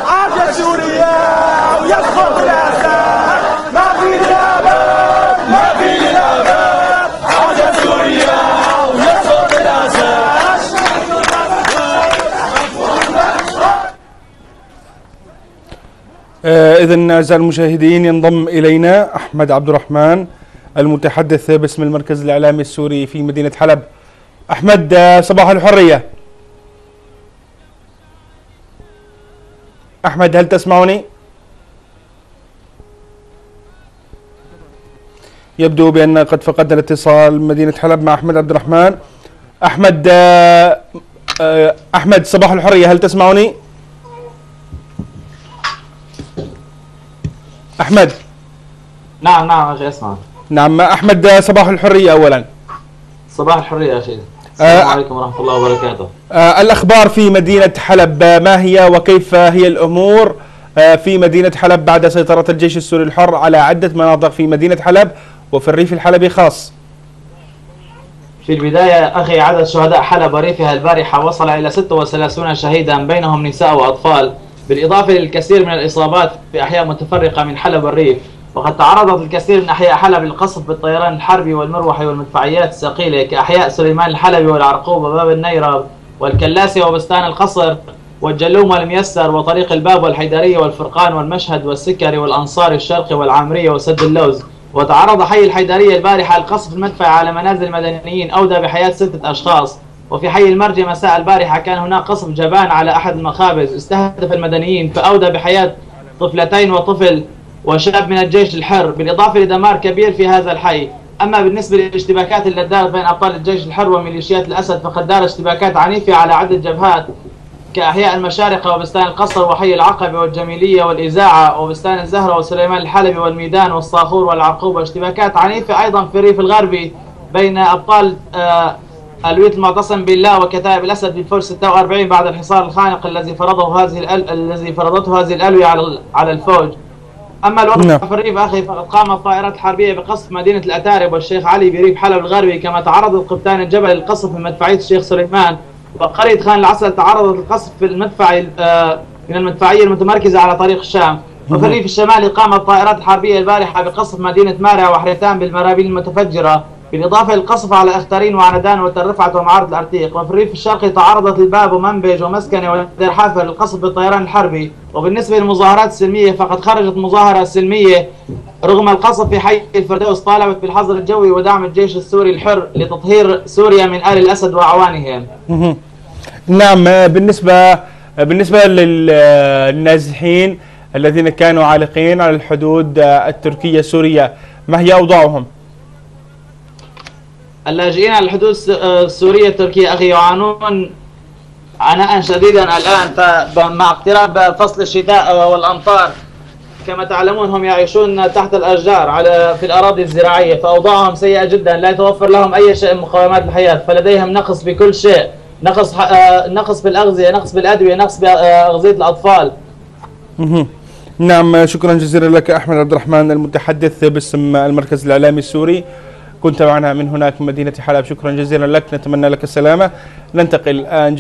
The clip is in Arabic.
عافية سوريا ويسقط الأسد ما في الأبد ما في الأبد عافية سوريا ويسقط الأسد. إذن أعزائي المشاهدين ينضم إلينا أحمد عبد الرحمن المتحدث باسم المركز الإعلامي السوري في مدينة حلب. أحمد صباح الحرية. أحمد هل تسمعني؟ يبدو بأن قد فقدنا الاتصال مدينة حلب مع أحمد عبد الرحمن. أحمد صباح الحرية هل تسمعني؟ أحمد. نعم أخي أسمع. نعم أحمد صباح الحرية أولا. صباح الحرية أخي. السلام عليكم ورحمة الله وبركاته. الأخبار في مدينة حلب ما هي وكيف هي الأمور في مدينة حلب بعد سيطرة الجيش السوري الحر على عدة مناطق في مدينة حلب وفي الريف الحلبي خاص؟ في البداية أخي عدد شهداء حلب وريفها البارحة وصل إلى 36 شهيدا بينهم نساء وأطفال، بالإضافة للكثير من الإصابات في أحياء متفرقة من حلب والريف. وقد تعرضت الكثير من أحياء حلب للقصف بالطيران الحربي والمروحي والمدفعيات الثقيلة كأحياء سليمان الحلبي والعرقوب وباب النيرة والكلاسة وبستان القصر والجلوم والميسر وطريق الباب والحيدرية والفرقان والمشهد والسكري والأنصار الشرقي والعامرية وسد اللوز. وتعرض حي الحيدرية البارحة للقصف المدفعي على منازل مدنيين أودى بحياة 6 أشخاص. وفي حي المرجة مساء البارحة كان هناك قصف جبان على أحد المخابز استهدف المدنيين فأودى بحياة طفلتين وطفل وشاب من الجيش الحر، بالإضافة لدمار كبير في هذا الحي. أما بالنسبة للاشتباكات التي دارت بين أبطال الجيش الحر وميليشيات الأسد فقد دارت اشتباكات عنيفة على عدة جبهات كأحياء المشارقة وبستان القصر وحي العقبة والجميلية والإذاعة وبستان الزهرة وسليمان الحلبي والميدان والصاخور والعرقوب، واشتباكات عنيفة أيضا في الريف الغربي بين أبطال ألوية المعتصم بالله وكتائب الأسد بالفرج 46 بعد الحصار الخانق الذي فرضته هذه الألوية على الفوج. أما الوضع في الريف أخي فقد قامت الطائرات الحربية بقصف مدينة الأتارب والشيخ علي بريف حلب الغربي، كما تعرض القبطان الجبل للقصف من مدفعية الشيخ سليمان، وقرية خان العسل تعرضت للقصف في المدفعي من المدفعية المتمركزة على طريق الشام. وفي الريف الشمالي قامت الطائرات الحربية البارحة بقصف مدينة مارع وحريتان بالمرابيل المتفجرة، بالإضافة للقصف على أخترين وعندان وتل رفعت ومعارض العرتيق. وفي الريف الشرقي تعرضت الباب ومنبج ومسكنة ودير حافر للقصف بالطيران الحربي. وبالنسبة للمظاهرات السلمية فقد خرجت مظاهرة سلمية رغم القصف في حي الفردوس طالبت بالحظر الجوي ودعم الجيش السوري الحر لتطهير سوريا من آل الأسد وأعوانهم. نعم. بالنسبة للنازحين الذين كانوا عالقين على الحدود التركية السورية ما هي أوضاعهم؟ اللاجئين على الحدود السورية التركية أخي يعانون عناء شديدا الآن مع اقتراب فصل الشتاء والأمطار. كما تعلمون هم يعيشون تحت الأشجار في الأراضي الزراعية، فأوضاعهم سيئة جدا، لا يتوفر لهم أي شيء من مقومات الحياة، فلديهم نقص بكل شيء، نقص بالأغذية، نقص بالأدوية، نقص بأغذية الأطفال. نعم شكرا جزيلا لك أحمد عبد الرحمن المتحدث باسم المركز الإعلامي السوري، كنت معنا من هناك من مدينة حلب. شكرا جزيلا لك، نتمنى لك السلامة. ننتقل الآن